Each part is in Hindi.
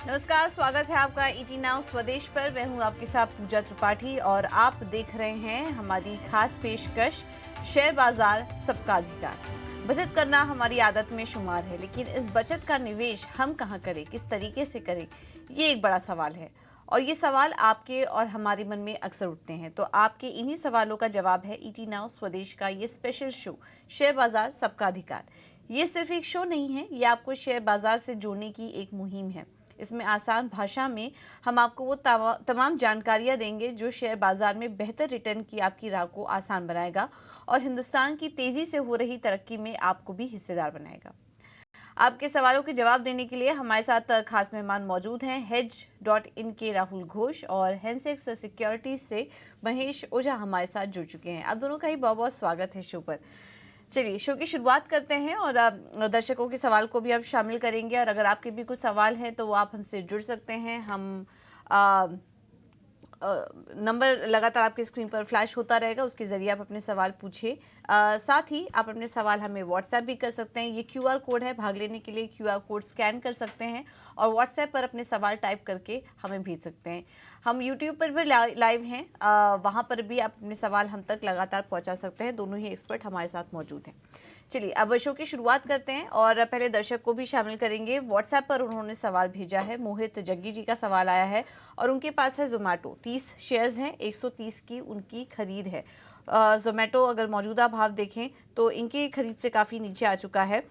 नमस्कार, स्वागत है आपका ईटी नाउ स्वदेश पर। मैं हूं आपके साथ पूजा त्रिपाठी और आप देख रहे हैं हमारी खास पेशकश शेयर बाजार सबका अधिकार। बचत करना हमारी आदत में शुमार है, लेकिन इस बचत का निवेश हम कहां करें, किस तरीके से करें, ये एक बड़ा सवाल है। और ये सवाल आपके और हमारे मन में अक्सर उठते हैं। तो आपके इन्हीं सवालों का जवाब है ईटी नाउ स्वदेश का ये स्पेशल शो शेयर बाजार सबका अधिकार। ये सिर्फ एक शो नहीं है, ये आपको शेयर बाजार से जोड़ने की एक मुहिम है। इसमें आसान भाषा में हम आपको वो तमाम जानकारियां देंगे जो शेयर बाजार में बेहतर रिटर्न की आपकी राह को आसान बनाएगा और हिंदुस्तान की तेजी से हो रही तरक्की में आपको भी हिस्सेदार बनाएगा। आपके सवालों के जवाब देने के लिए हमारे साथ खास मेहमान मौजूद हैं। hedge.in के राहुल घोष और हेंसेक्स सिक्योरिटीज से महेश ओझा हमारे साथ जुड़ चुके हैं। आप दोनों का ही बहुत बहुत स्वागत है शो पर। चलिए शो की शुरुआत करते हैं और दर्शकों के सवाल को भी आप शामिल करेंगे और अगर आपके भी कुछ सवाल हैं तो वो आप हमसे जुड़ सकते हैं। हम नंबर लगातार आपकी स्क्रीन पर फ्लैश होता रहेगा, उसके ज़रिए आप अपने सवाल पूछिए। साथ ही आप अपने सवाल हमें व्हाट्सएप भी कर सकते हैं। ये क्यूआर कोड है, भाग लेने के लिए क्यूआर कोड स्कैन कर सकते हैं और व्हाट्सएप पर अपने सवाल टाइप करके हमें भेज सकते हैं। हम यूट्यूब पर भी लाइव हैं, वहाँ पर भी आप अपने सवाल हम तक लगातार पहुँचा सकते हैं। दोनों ही एक्सपर्ट हमारे साथ मौजूद हैं। चलिए अब शो की शुरुआत करते हैं और पहले दर्शक को भी शामिल करेंगे। व्हाट्सएप पर उन्होंने सवाल भेजा है। मोहित जग्गी जी का सवाल आया है और उनके पास है जोमेटो। 30 शेयर्स हैं, 130 की उनकी खरीद है। जोमेटो अगर मौजूदा भाव देखें तो इनकी खरीद से काफ़ी नीचे आ चुका है।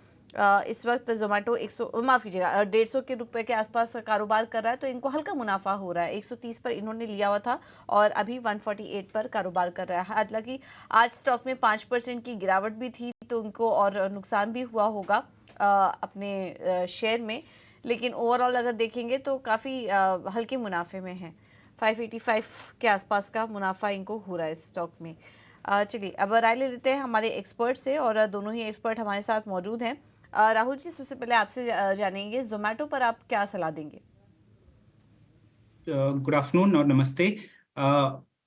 इस वक्त जोमेटो 150 के रुपए के आसपास कारोबार कर रहा है, तो इनको हल्का मुनाफा हो रहा है। 130 पर इन्होंने लिया हुआ था और अभी 148 पर कारोबार कर रहा है। हालांकि आज स्टॉक में 5% की गिरावट भी थी, तो इनको और नुकसान भी हुआ होगा अपने शेयर में, लेकिन ओवरऑल अगर देखेंगे तो काफ़ी हल्के मुनाफे में है। 585 के आसपास का मुनाफा इनको हो रहा है स्टॉक में। चलिए अब राय ले लेते हैं हमारे एक्सपर्ट से और दोनों ही एक्सपर्ट हमारे साथ मौजूद हैं। राहुल जी, सबसे पहले आपसे जानेंगे, जोमेटो पर आप क्या सलाह देंगे? गुड आफ्टरनून और नमस्ते।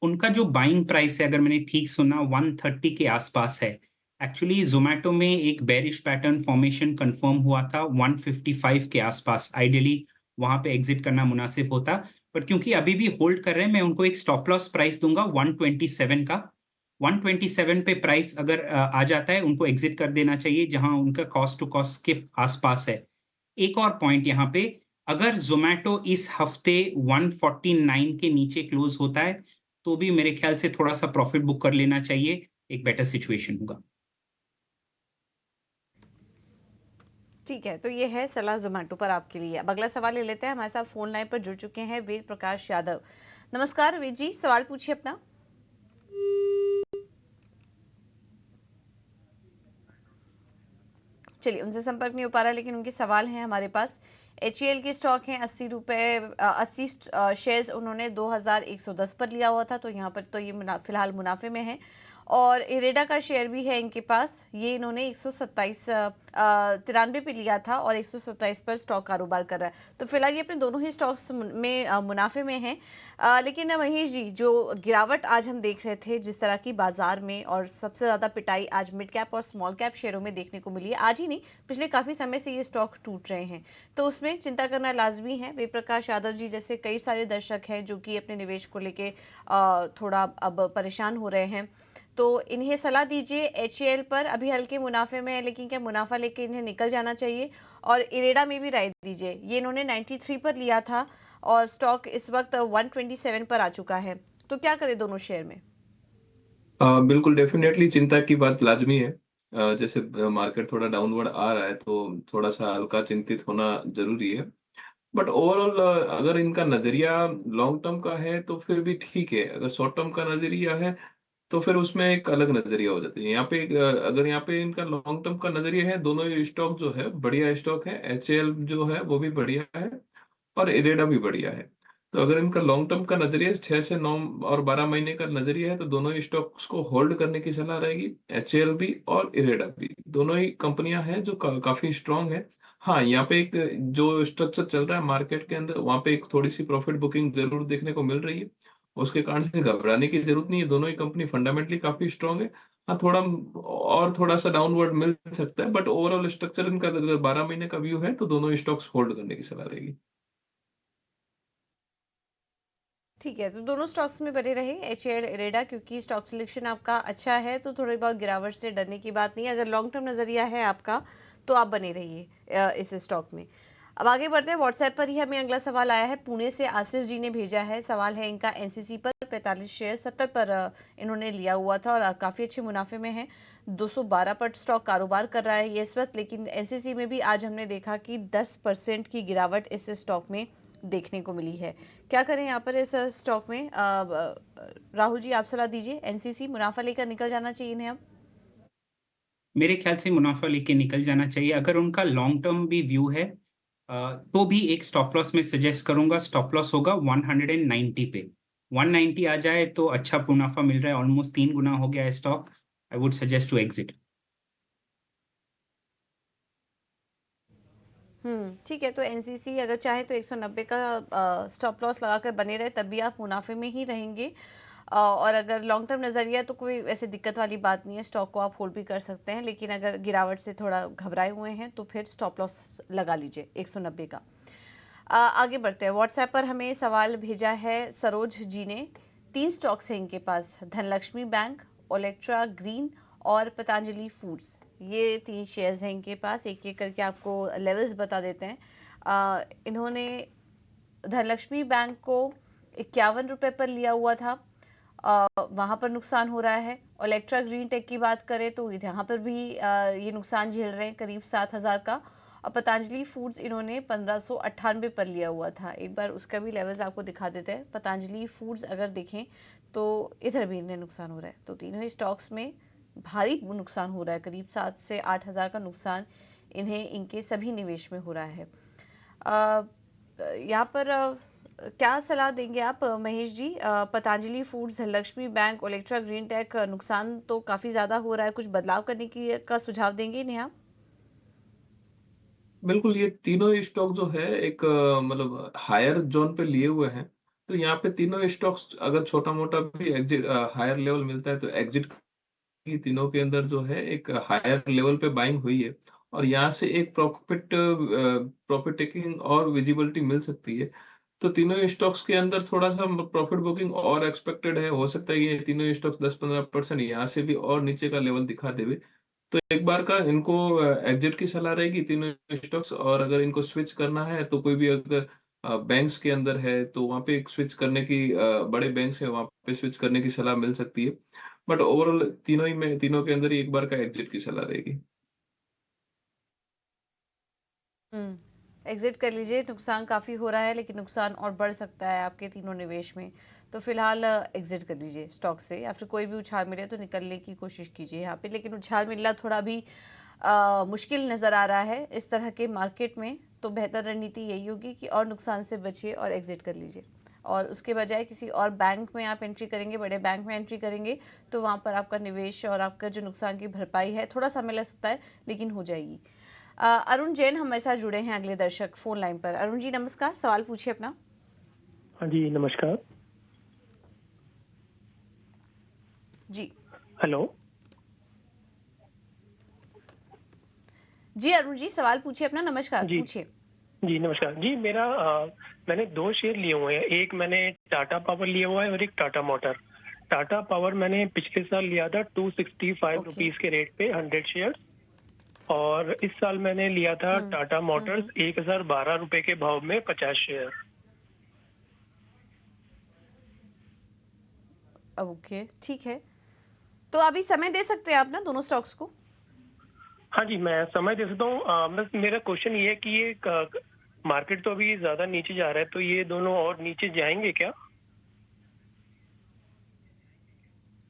उनका जो बाइंग प्राइस है, अगर मैंने ठीक सुना, 130 के आसपास है। एक्चुअली ज़ोमैटो में एक बेरिश पैटर्न फॉर्मेशन कंफर्म हुआ था 155 के आसपास। आइडियली वहाँ पे एग्ज़िट करना मुनासिब होता, पर क्योंकि अभी भी होल्ड कर रहे हैं, मैं उनको एक स्टॉप लॉस प्राइस दूँगा 127 का। 127 पे प्राइस अगर आ जाता है, उनको एग्ज़िट कर देना चाहिए, जहाँ उनका कॉस्ट टू कॉस्ट के आसपास है। एक और पॉइंट यहाँ पे, अगर ज़ोमैटो इस हफ्ते 149 के नीचे क्लोज़ होता है, तो भी मेरे ख्याल से थोड़ा-सा प्रॉफ़िट बुक कर लेना चाहिए, एक बेटर सिचुएशन होगा। ठीक है, तो ये है सलाह जोमेटो पर आपके लिए। अब अगला सवाल ले लेते हैं। हमारे साथ फोन लाइन पर जुड़ चुके हैं वेद प्रकाश यादव। नमस्कार वेद जी, सवाल पूछिए अपना। चलिए उनसे संपर्क नहीं हो पा रहा, लेकिन उनके सवाल हैं हमारे पास। एचईएल के स्टॉक हैं 80 रुपये, 80 शेयर्स उन्होंने 2110 पर लिया हुआ था, तो यहाँ पर तो ये फिलहाल मुनाफे में है। और इरेडा का शेयर भी है इनके पास, ये इन्होंने 193 पे लिया था और 127 पर स्टॉक कारोबार कर रहा है। तो फिलहाल ये अपने दोनों ही स्टॉक्स में मुनाफे में हैं। लेकिन महेश जी, जो गिरावट आज हम देख रहे थे जिस तरह की बाजार में, और सबसे ज़्यादा पिटाई आज मिड कैप और स्मॉल कैप शेयरों में देखने को मिली है। आज ही नहीं, पिछले काफ़ी समय से ये स्टॉक टूट रहे हैं, तो उसमें चिंता करना लाजमी है। वेद प्रकाश यादव जी जैसे कई सारे दर्शक हैं जो कि अपने निवेश को लेके थोड़ा अब परेशान हो रहे हैं, तो इन्हें सलाह दीजिए। एचएएल पर अभी हल्के मुनाफे में है, लेकिन क्या मुनाफा लेके इन्हें निकल जाना चाहिए? और इरेडा में भी राय दीजिए। ये इन्होंने 93 पर लिया था और स्टॉक इस वक्त 127 पर आ चुका है, तो क्या करें दोनों शेयर में? बिल्कुल डेफ़िनेटली चिंता की बात लाज़मी है। जैसे मार्केट थोड़ा डाउनवर्ड आ रहा है, तो थोड़ा-सा हल्का चिंतित होना ज़रूरी है। बट ओवरऑल अगर इनका नज़रिया लॉन्ग टर्म का है, तो फिर भी ठीक है। अगर शॉर्ट टर्म का नज़रिया है, तो फिर उसमें एक अलग नज़रिया हो जाती है। यहाँ पे अगर यहाँ पे इनका लॉन्ग टर्म का नज़रिया है, दोनों ही स्टॉक जो है, बढ़िया स्टॉक है। एचएएल जो है, वो भी बढ़िया है और इरेडा भी बढ़िया है। तो अगर इनका लॉन्ग टर्म का नज़रिया 6 से 9 और 12 महीने का नज़रिया है, तो दोनों ही स्टॉक्स को होल्ड करने की सलाह रहेगी। एचएएल भी और इरेडा भी, दोनों ही कंपनियाँ हैं जो काफ़ी स्ट्रॉन्ग है। हाँ, यहाँ पे एक जो स्ट्रक्चर चल रहा है मार्केट के अंदर, वहाँ पे एक थोड़ी-सी प्रॉफिट बुकिंग ज़रूर देखने को मिल रही है। उसके कारण से घबराने की ज़रूरत नहीं है, दोनों ही कंपनी फंडामेंटली काफ़ी स्ट्रॉन्ग है। हाँ, और थोड़ा-सा डाउनवर्ड मिल सकता है, बट ओवरऑल स्ट्रक्चर इनका अगर 12 महीने का व्यू है, तो दोनों ही स्टॉक्स होल्ड करने की सलाह रहेगी। ठीक है, तो दोनों स्टॉक्स में बने रहे एचएएल इरेडा, क्योंकि स्टॉक सिलेक्शन आपका अच्छा है तो थोड़ी बहुत गिरावट से डरने की बात नहीं है। अगर लॉन्ग टर्म नज़रिया है आपका तो आप बने रहिए इस स्टॉक में। अब आगे बढ़ते हैं। व्हाट्सएप पर ही हमें अगला सवाल आया है, पुणे से आसिफ जी ने भेजा है। सवाल है इनका एनसीसी पर 45 शेयर 70 पर इन्होंने लिया हुआ था और काफ़ी अच्छे मुनाफे में है। 212 पर स्टॉक कारोबार कर रहा है ये इस वक्त, लेकिन एनसीसी में भी आज हमने देखा कि 10% की गिरावट इस स्टॉक में देखने को मिली है। क्या करें यहाँ पर इस स्टॉक में? राहुल जी आप सलाह दीजिए। एनसीसी मुनाफा लेकर निकल जाना चाहिए इन्हें अब? मेरे ख्याल से मुनाफ़ा लेके निकल जाना चाहिए। अगर उनका लॉन्ग टर्म भी व्यू है तो भी एक स्टॉप लॉस मैं सजेस्ट करूँगा। स्टॉप लॉस होगा 190 पे। 190 आ जाए तो अच्छा मुनाफ़ा मिल रहा है, ऑलमोस्ट 3 गुना हो गया है stock. I would suggest to exit. ठीक है, तो एनसीसी अगर चाहे तो 190 का स्टॉप लॉस लगाकर बने रहे, तब भी आप मुनाफे में ही रहेंगे। और अगर लॉन्ग टर्म नज़रिया है तो कोई वैसे दिक्कत वाली बात नहीं है, स्टॉक को आप होल्ड भी कर सकते हैं। लेकिन अगर गिरावट से थोड़ा घबराए हुए हैं तो फिर स्टॉप लॉस लगा लीजिए 190 का। आगे बढ़ते हैं। व्हाट्सएप पर हमें सवाल भेजा है सरोज जी ने। 3 स्टॉक्स हैं इनके पास, धनलक्ष्मी बैंक, ओलेक्ट्रा ग्रीन और पतंजलि फूड्स। ये 3 शेयर्स हैं इनके पास। एक एक करके आपको लेवल्स बता देते हैं। इन्होंने धनलक्ष्मी बैंक को 51 रुपये पर लिया हुआ था, वहाँ पर नुकसान हो रहा है। ओलेक्ट्रा ग्रीन टेक की बात करें तो यहाँ पर भी ये नुकसान झेल रहे हैं करीब 7,000 का। और पतंजलि फूड्स इन्होंने 1598 पर लिया हुआ था। एक बार उसका भी लेवल्स आपको दिखा देते हैं। पतंजलि फूड्स अगर देखें तो इधर भी इन्हें नुकसान हो रहा है। तो तीनों ही स्टॉक्स में भारी नुकसान हो रहा है, करीब 7 से 8,000 का नुकसान इन्हें इनके सभी निवेश में हो रहा है। यहाँ पर क्या सलाह देंगे आप Mahesh ji? Patanjali Foods, Dhanlaxmi Bank, Olectra Green Tech, नुकसान तो काफ़ी ज़्यादा हो रहा है, कुछ बदलाव करने की का सुझाव देंगे इन्हें आप? बिल्कुल, ये तीनों ही स्टॉक जो है एक मतलब हायर ज़ोन पे लिए हुए हैं। तो यहाँ पे तीनों स्टॉक्स अगर छोटा-मोटा भी हायर लेवल मिलता है तो एग्ज़िट की तीनों के अंदर जो है एक हायर लेवल पे बाइंग हुई है और यहाँ से एक प्रॉफिट टेकिंग और विजिबिलिटी मिल सकती है। तो तीनों ही स्टॉक्स के अंदर थोड़ा-सा प्रॉफिट बुकिंग और एक्सपेक्टेड है। हो सकता है ये तीनों ही स्टॉक्स 10-15% यहाँ से भी और नीचे का लेवल दिखा देवे। तो एक बार का इनको एग्ज़िट की सलाह रहेगी तीनों स्टॉक्स। और अगर इनको स्विच करना है तो कोई भी अगर बैंक्स के अंदर है तो वहाँ पे एक स्विच करने की बड़े बैंक्स हैं वहाँ पे स्विच करने की सलाह मिल सकती है। बट ओवरऑल तीनों के अंदर ही एक बार का एग्ज़िट की सलाह रहेगी। एग्जिट कर लीजिए, नुकसान काफ़ी हो रहा है लेकिन नुकसान और बढ़ सकता है आपके तीनों निवेश में। तो फिलहाल एग्जिट कर लीजिए स्टॉक से, या फिर कोई भी उछाल मिले तो निकलने की कोशिश कीजिए यहाँ पे। लेकिन उछाल मिलना थोड़ा भी मुश्किल नज़र आ रहा है इस तरह के मार्केट में। तो बेहतर रणनीति यही होगी कि और नुकसान से बचिए और एग्जिट कर लीजिए। और उसके बजाय किसी और बैंक में आप एंट्री करेंगे, बड़े बैंक में एंट्री करेंगे, तो वहाँ पर आपका निवेश और आपका जो नुकसान की भरपाई है थोड़ा समय लग सकता है लेकिन हो जाएगी। अरुण जैन हमारे साथ जुड़े हैं अगले दर्शक फोन लाइन पर। अरुण जी नमस्कार, सवाल पूछिए अपना। हाँ जी नमस्कार। जी हेलो। जी अरुण जी सवाल पूछिए अपना। नमस्कार, जी पूछिए। जी नमस्कार जी। मैंने 2 शेयर लिए हुए हैं। एक मैंने टाटा पावर लिया हुआ है और एक टाटा मोटर। टाटा पावर मैंने पिछले साल लिया था 265 ओके। रुपीस के रेट पे 100 शेयर। और इस साल मैंने लिया था टाटा मोटर्स 1012 रुपए के भाव में 50 शेयर। ओके ठीक है, तो अभी समय दे सकते हैं आप ना दोनों स्टॉक्स को? हाँ जी मैं समय दे सकता हूँ। बस मेरा क्वेश्चन ये है कि ये मार्केट तो अभी ज्यादा नीचे जा रहा है, तो ये दोनों और नीचे जाएंगे क्या?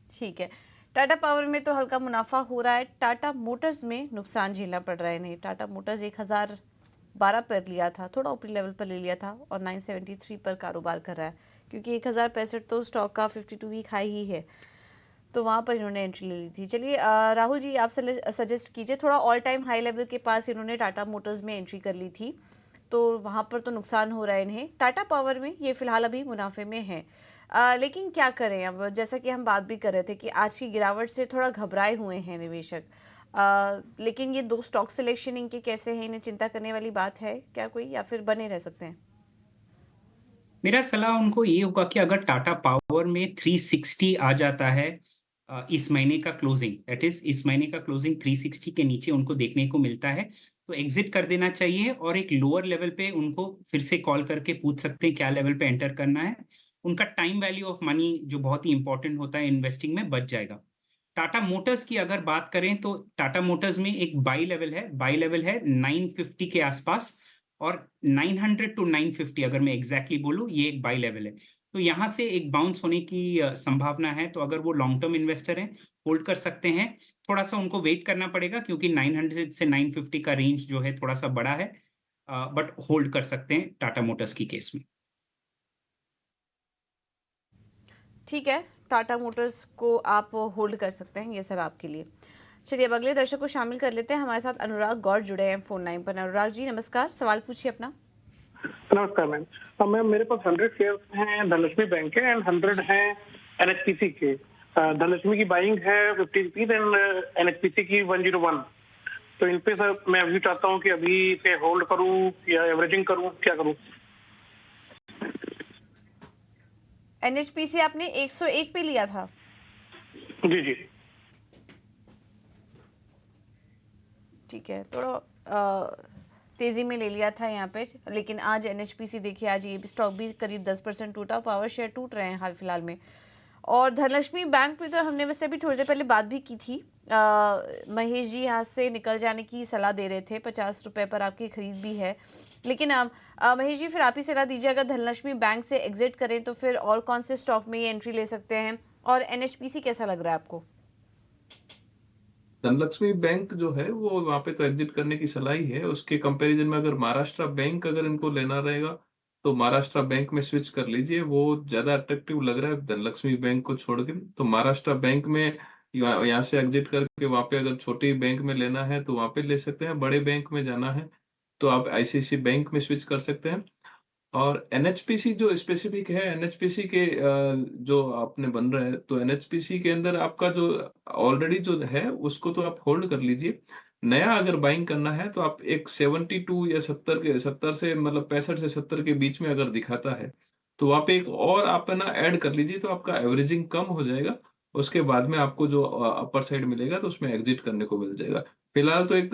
ठीक है, टाटा पावर में तो हल्का मुनाफा हो रहा है, टाटा मोटर्स में नुकसान झेलना पड़ रहा है इन्हें। टाटा मोटर्स 1012 पर लिया था, थोड़ा ऊपरी लेवल पर ले लिया था और 973 पर कारोबार कर रहा है, क्योंकि 1065 तो स्टॉक का 52 वीक हाई ही है, तो वहाँ पर इन्होंने एंट्री ले ली थी। चलिए राहुल जी आप सजेस्ट कीजिए। थोड़ा ऑल टाइम हाई लेवल के पास इन्होंने टाटा मोटर्स में एंट्री कर ली थी, तो वहाँ पर तो नुकसान हो रहा है इन्हें। टाटा पावर में ये फिलहाल अभी मुनाफे में है। लेकिन क्या करें अब, जैसा कि हम बात भी कर रहे थे कि आज की गिरावट से थोड़ा घबराए हुए हैं निवेशक। लेकिन ये 2 स्टॉक सिलेक्शन इनके कैसे हैं, इन्हें चिंता करने वाली बात है क्या कोई, या फिर बने रह सकते हैं? मेरा सलाह उनको ये होगा कि अगर टाटा पावर में 360 आ जाता है इस महीने का क्लोजिंग, दैट इज़ इस महीने का क्लोजिंग 360 के नीचे उनको देखने को मिलता है, तो एग्ज़िट कर देना चाहिए और एक लोअर लेवल पे उनको फिर से कॉल करके पूछ सकते हैं क्या लेवल पे एंटर करना है। उनका टाइम वैल्यू ऑफ मनी जो बहुत ही इम्पोर्टेंट होता है इन्वेस्टिंग में बच जाएगा। टाटा मोटर्स की अगर बात करें तो टाटा मोटर्स में एक बाई लेवल है 950 के आसपास और 900 टू 950 अगर मैं एग्जैक्टली बोलूँ ये एक बाई लेवल है। तो यहाँ से एक बाउंस होने की संभावना है, तो अगर वो लॉन्ग टर्म इन्वेस्टर हैं, होल्ड कर सकते हैं। थोड़ा-सा उनको वेट करना पड़ेगा क्योंकि 900 से 950 का रेंज जो है थोड़ा-सा बड़ा है बट होल्ड कर सकते हैं टाटा मोटर्स की केस में। ठीक है, टाटा मोटर्स को आप होल्ड कर सकते हैं, ये सलाह आपके लिए। चलिए अब अगले दर्शक को शामिल कर लेते हैं। हमारे साथ अनुराग गौर जुड़े हैं फ़ोन लाइन पर। अनुराग जी नमस्कार, सवाल पूछिए अपना। नमस्कार मैम। मैम मेरे पास 100 शेयर हैं धनलक्ष्मी बैंक के एंड 100 हैं एनएचपीसी के। धनलक्ष्मी की बाइंग है 50 रुपीज एंड एनएचपीसी की 101। तो इन पे सर मैं अभी चाहता हूँ कि अभी पे होल्ड करूँ या एवरेजिंग करूँ, क्या करूँ? एनएचपीसी आपने 101 पे लिया था? जी जी। ठीक है, थोड़ा तेज़ी में ले लिया था यहाँ पे, लेकिन आज एनएचपीसी देखिए आज ये स्टॉक भी करीब 10% टूटा, पावर शेयर टूट रहे हैं हाल फिलहाल में। और धनलक्ष्मी बैंक पे तो हमने वैसे भी थोड़ी देर पहले बात भी की थी। महेश जी यहाँ से निकल जाने की सलाह दे रहे थे, 50 रुपये पर आपकी खरीद भी है। लेकिन अब महेश जी फिर आप ही सलाह दीजिए, अगर धनलक्ष्मी बैंक से एग्जिट करें तो फिर और कौन से स्टॉक में ये एंट्री ले सकते हैं, और एनएचपीसी कैसा लग रहा है आपको? धनलक्ष्मी बैंक जो है वो वहाँ पे तो एग्जिट करने की सलाह ही है। उसके कंपैरिजन में अगर महाराष्ट्र बैंक अगर इनको लेना रहेगा, तो महाराष्ट्र बैंक में स्विच कर लीजिए। वो ज़्यादा अट्रैक्टिव लग रहा है धनलक्ष्मी बैंक को छोड़ के। तो महाराष्ट्र बैंक में यहाँ से एग्जिट करके वहाँ पे अगर छोटी बैंक में लेना है तो वहाँ पे ले सकते हैं। बड़े बैंक में जाना है तो आप आईसीआईसीआई बैंक में स्विच कर सकते हैं। और एनएचपीसी जो स्पेसिफिक है, एनएचपीसी के जो आपने बन रहा है, तो एनएचपीसी के अंदर आपका जो ऑलरेडी जो है, उसको तो आप होल्ड कर लीजिए। नया अगर बाइंग करना है, तो आप एक 72 या 70 से मतलब 65 से 70 के बीच में अगर दिखाता है, तो वहाँ पे एक और आप है ना ऐड कर लीजिए, तो आपका एवरेजिंग कम हो जाएगा। उसके बाद में आपको जो अपर साइड मिलेगा, तो उसमें एग्जिट करने को मिल जाएगा। फिलहाल तो एक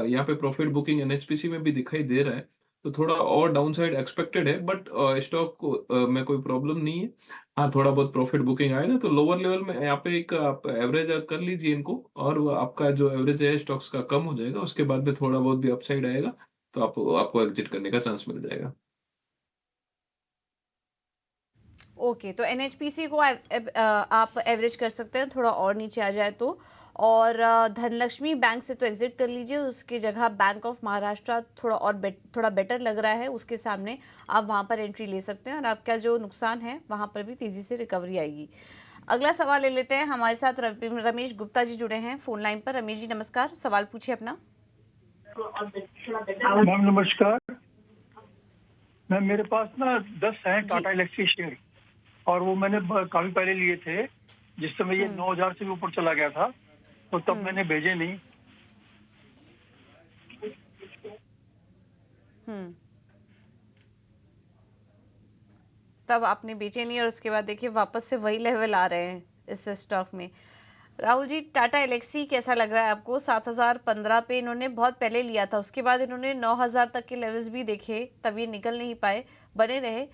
यहाँ पे प्रॉफिट बुकिंग एनएचपीसी में भी दिखाई दे रहा है। तो थोड़ा और डाउनसाइड एक्सपेक्टेड है बट स्टॉक को में कोई प्रॉब्लम नहीं है। हाँ, थोड़ा बहुत प्रॉफिट बुकिंग आएगा तो लोअर लेवल में यहाँ पे एक आप एवरेज कर लीजिए इनको और वो आपका जो एवरेज है स्टॉक्स का कम हो जाएगा। उसके बाद में थोड़ा बहुत भी अपसाइड आएगा तो आपको एग्जिट करने का चांस मिल जाएगा। ओके, तो एनएचपीसी को आप एवरेज कर सकते हैं, थोड़ा और नीचे आ जाए तो। और धनलक्ष्मी बैंक से तो एग्जिट कर लीजिए, उसकी जगह बैंक ऑफ महाराष्ट्र थोड़ा बेटर लग रहा है उसके सामने, आप वहाँ पर एंट्री ले सकते हैं और आपका जो नुकसान है वहाँ पर भी तेज़ी से रिकवरी आएगी। अगला सवाल ले लेते हैं। हमारे साथ रमेश गुप्ता जी जुड़े हैं फ़ोन लाइन पर। रमेश जी नमस्कार, सवाल पूछिए अपना। मैम नमस्कार। मैम मेरे पास ना 10 हैं टाटा इलेक्ट्रिक शेयर और वो मैंने काफी पहले लिए थे, जिस समय ये 9,000 से भी ऊपर चला गया था, तो तब मैंने भेजे नहीं। तब आपने बेचे नहीं और उसके बाद देखिए वापस से वही लेवल आ रहे हैं इस स्टॉक में। राहुल जी, टाटा एलेक्सी कैसा लग रहा है आपको? 7,015 पे इन्होंने बहुत पहले लिया था, उसके बाद इन्होंने 9,000 तक के लेवल्स भी देखे, तब ये निकल नहीं पाए, बने रहे।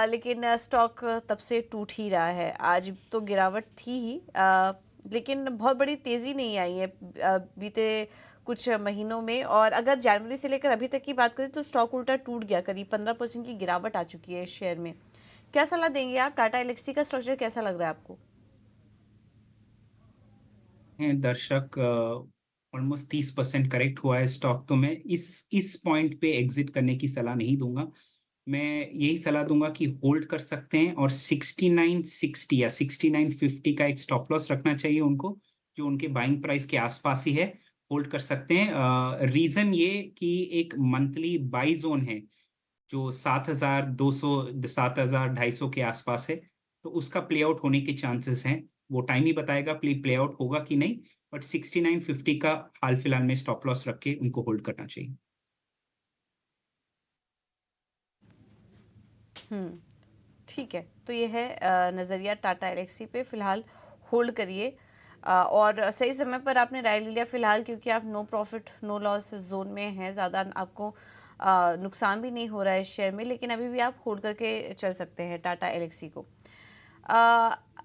लेकिन स्टॉक तब से टूट ही रहा है। आज तो गिरावट थी ही, लेकिन बहुत बड़ी तेज़ी नहीं आई है बीते कुछ महीनों में। और अगर जनवरी से लेकर अभी तक की बात करें तो स्टॉक उल्टा टूट गया, करीब 15% की गिरावट आ चुकी है इस शेयर में। क्या सलाह देंगे आप? टाटा एलेक्सी का स्ट्रक्चर कैसा लग रहा है आपको? हैं दर्शक ऑलमोस्ट 30% करेक्ट हुआ है स्टॉक, तो मैं इस पॉइंट पे एग्जिट करने की सलाह नहीं दूंगा। मैं यही सलाह दूंगा कि होल्ड कर सकते हैं और 6960 या 6950 का एक स्टॉप लॉस रखना चाहिए उनको, जो उनके बाइंग प्राइस के आसपास ही है। होल्ड कर सकते हैं। रीजन ये कि एक मंथली बाई जोन है जो 7,200 7,250 के आसपास है, तो उसका प्ले आउट होने के चांसेस हैं। वो टाइम ही बताएगा प्ले आउट होगा कि नहीं, बट 6950 का हाल फिलहाल में स्टॉप लॉस रख के उनको होल्ड करना चाहिए। ठीक है, तो ये है नज़रिया टाटा एलेक्सी पे। फ़िलहाल होल्ड करिए और सही समय पर आपने राय ले लिया फ़िलहाल, क्योंकि आप no profit no loss zone में हैं, ज़्यादा आपको नुकसान भी नहीं हो रहा है इस शेयर में, लेकिन अभी भी आप होल्ड करके चल सकते हैं टाटा एलेक्सी को।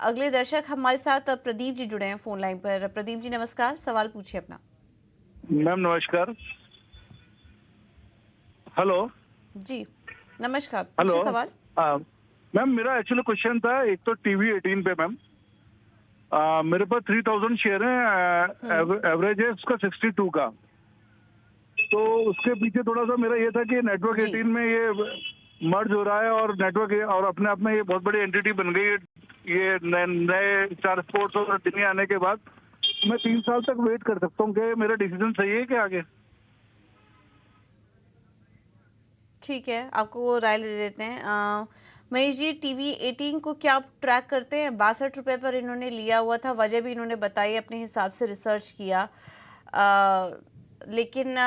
अगले दर्शक हमारे साथ प्रदीप जी जुड़े हैं फ़ोन लाइन पर। प्रदीप जी नमस्कार, सवाल पूछिए अपना। मैम नमस्कार। हेलो। जी नमस्कार, हेलो। पूछिए सवाल। मैम मेरा एक्चुअली क्वेश्चन था, एक तो टीवी 18 पे मैम मेरे पास 3000 शेयर है, एवरेज है उसका 62 का। तो उसके पीछे थोड़ा सा मेरा ये था कि नेटवर्क जी। 18 में ये मर्ज हो रहा है और नेटवर्क और अपने आप में ये बहुत बड़ी एंटिटी बन गई है, ये नए स्टार स्पोर्ट्स और दुनिया आने के बाद। मैं 3 साल तक वेट कर सकता हूँ कि मेरा डिसीजन सही है क्या आगे? ठीक है, आपको वो राय ले देते हैं। महेश जी, टीवी 18 को क्या आप ट्रैक करते हैं? 62 रुपये पर इन्होंने लिया हुआ था, वजह भी इन्होंने बताई, अपने हिसाब से रिसर्च किया, लेकिन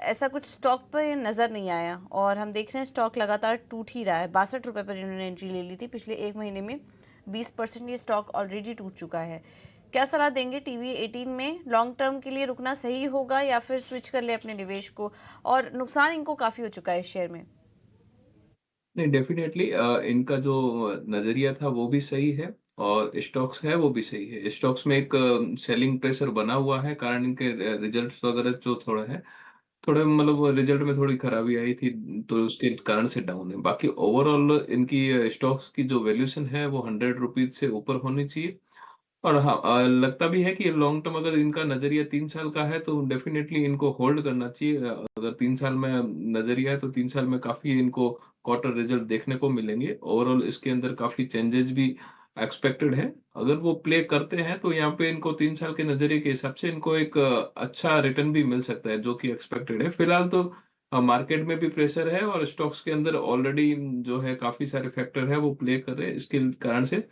ऐसा कुछ स्टॉक पर नज़र नहीं आया और हम देख रहे हैं स्टॉक लगातार टूट ही रहा है। 62 रुपये पर इन्होंने एंट्री ले ली थी, पिछले एक महीने में 20% ये स्टॉक ऑलरेडी टूट चुका है। क्या सलाह देंगे टीवी 18 में? लॉन्ग टर्म के लिए रुकना सही होगा या फिर स्विच कर ले अपने निवेश को? और नुकसान इनको काफ़ी हो चुका है इस शेयर में। नहीं, डेफिनेटली इनका जो नज़रिया था वो भी सही है और स्टॉक्स है वो भी सही है। स्टॉक्स में एक सेलिंग प्रेशर बना हुआ है, कारण इनके रिजल्ट्स वगैरह जो थोड़े मतलब रिजल्ट में थोड़ी खराबी आई थी, तो उसके कारण से डाउन है। बाकी ओवरऑल इनकी स्टॉक्स की जो वैल्यूएशन है वो 100 रुपीज़ से ऊपर होनी चाहिए। और हाँ, लगता भी है कि लॉन्ग टर्म अगर इनका नज़रिया 3 साल का है तो डेफिनिटली इनको होल्ड करना चाहिए। अगर 3 साल में नज़रिया है तो 3 साल में काफ़ी इनको क्वार्टर रिजल्ट देखने को मिलेंगे। ओवरऑल इसके अंदर काफ़ी चेंजेस भी एक्सपेक्टेड है। अगर वो प्ले करते हैं तो यहाँ पे इनको 3 साल के नज़रिए के हिसाब से इनको एक अच्छा रिटर्न भी मिल सकता है, जो कि एक्सपेक्टेड है। फिलहाल तो मार्केट में भी प्रेशर है और स्टॉक्स के अंदर ऑलरेडी जो है काफ़ी सारे फैक्टर है वो प्ले कर रहे हैं। इसके कारण से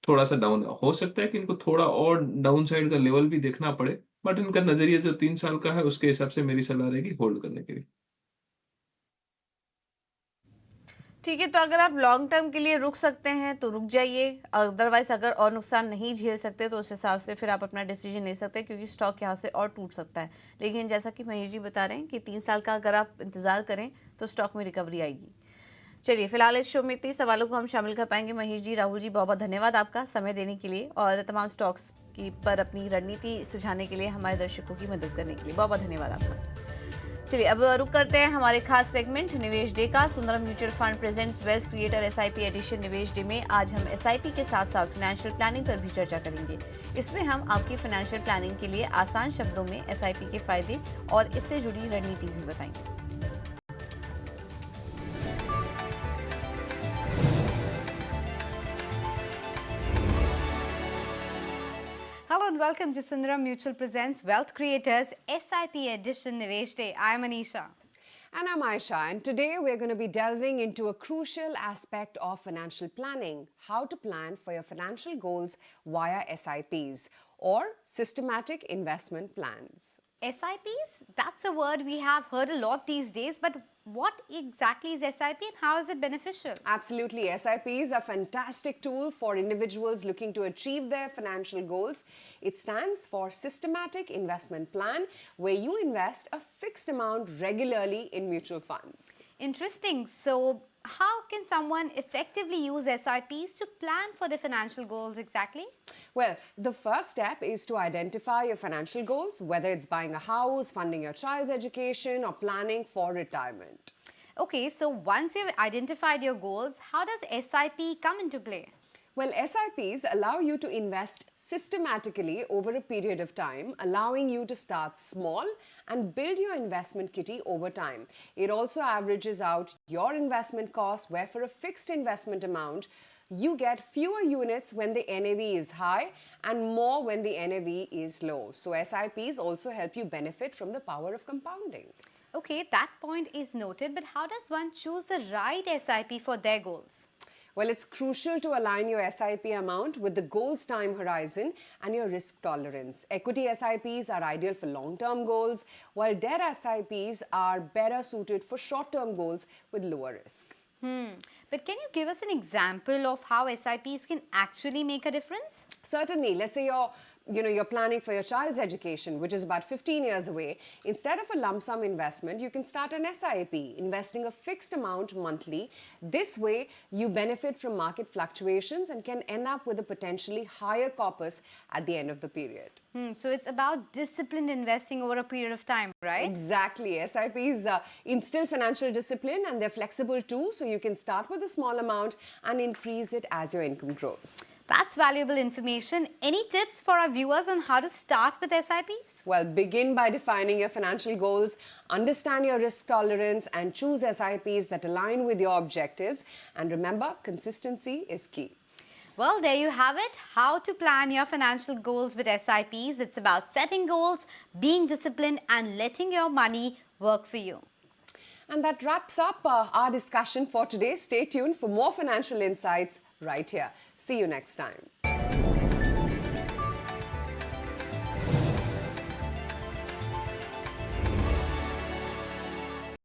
थोड़ा-सा डाउन है। हो सकता है कि इनको थोड़ा और डाउन साइड का लेवल भी देखना पड़े, बट इनका नज़रिया जो 3 साल का है, उसके हिसाब से मेरी सलाह रहेगी होल्ड करने के लिए। ठीक है, तो अगर आप लॉन्ग टर्म के लिए रुक सकते हैं तो रुक जाइए, अदरवाइज अगर और नुकसान नहीं झेल सकते तो उस हिसाब से फिर आप अपना डिसीजन ले सकते हैं, क्योंकि स्टॉक यहाँ से और टूट सकता है। लेकिन जैसा कि महेश जी बता रहे हैं कि 3 साल का अगर आप इंतजार करें तो स्टॉक में रिकवरी आएगी। चलिए, फिलहाल इस शो में इतने सवालों को हम शामिल कर पाएंगे। महेश जी, राहुल जी, बहुत बहुत धन्यवाद आपका समय देने के लिए और तमाम स्टॉक्स की पर अपनी रणनीति सुझाने के लिए, हमारे दर्शकों की मदद करने के लिए बहुत बहुत धन्यवाद आपका। चलिए, अब रुक करते हैं हमारे खास सेगमेंट निवेश डे का। Sundaram mutual fund presents wealth creator SIP edition निवेश डे में आज हम एसआईपी के साथ साथ फाइनेंशियल प्लानिंग पर भी चर्चा करेंगे। इसमें हम आपकी फाइनेंशियल प्लानिंग के लिए आसान शब्दों में एसआईपी के फायदे और इससे जुड़ी रणनीति भी बताएंगे। Hello and welcome to Sundaram Mutual Presents Wealth Creators SIP Edition Nivesh Day. I'm Anisha. And I'm Aisha, and today we're going to be delving into a crucial aspect of financial planning: how to plan for your financial goals via SIPs or systematic investment plans. SIPs? That's a word we have heard a lot these days, but what exactly is SIP and how is it beneficial? Absolutely, SIPs are a fantastic tool for individuals looking to achieve their financial goals. It stands for Systematic Investment Plan, where you invest a fixed amount regularly in mutual funds. Interesting. So, how can someone effectively use SIPs to plan for their financial goals exactly? Well, the first step is to identify your financial goals, whether it's buying a house, funding your child's education, or planning for retirement. Okay, so once you've identified your goals, how does SIP come into play? Well, SIPs allow you to invest systematically over a period of time, allowing you to start small and build your investment kitty over time. It also averages out your investment costs, where for a fixed investment amount, you get fewer units when the NAV is high and more when the NAV is low. So SIPs also help you benefit from the power of compounding. Okay, that point is noted, but how does one choose the right SIP for their goals? Well, it's crucial to align your SIP amount with the goal's time horizon and your risk tolerance. Equity SIPs are ideal for long-term goals, while debt SIPs are better suited for short-term goals with lower risk. But can you give us an example of how SIPs can actually make a difference? Certainly. Let's say you're planning for your child's education, which is about 15 years away. Instead of a lump sum investment, you can start an SIP, investing a fixed amount monthly. This way, you benefit from market fluctuations and can end up with a potentially higher corpus at the end of the period. So it's about disciplined investing over a period of time, right? Exactly. SIPs instill financial discipline and they're flexible too, so you can start with a small amount and increase it as your income grows. That's valuable information. Any tips for our viewers on how to start with SIPs? Well, begin by defining your financial goals, understand your risk tolerance, and choose SIPs that align with your objectives. And remember, consistency is key. Well, there you have it. How to plan your financial goals with SIPs. It's about setting goals, being disciplined, and letting your money work for you. And that wraps up our discussion for today. Stay tuned for more financial insights right here. See you next time.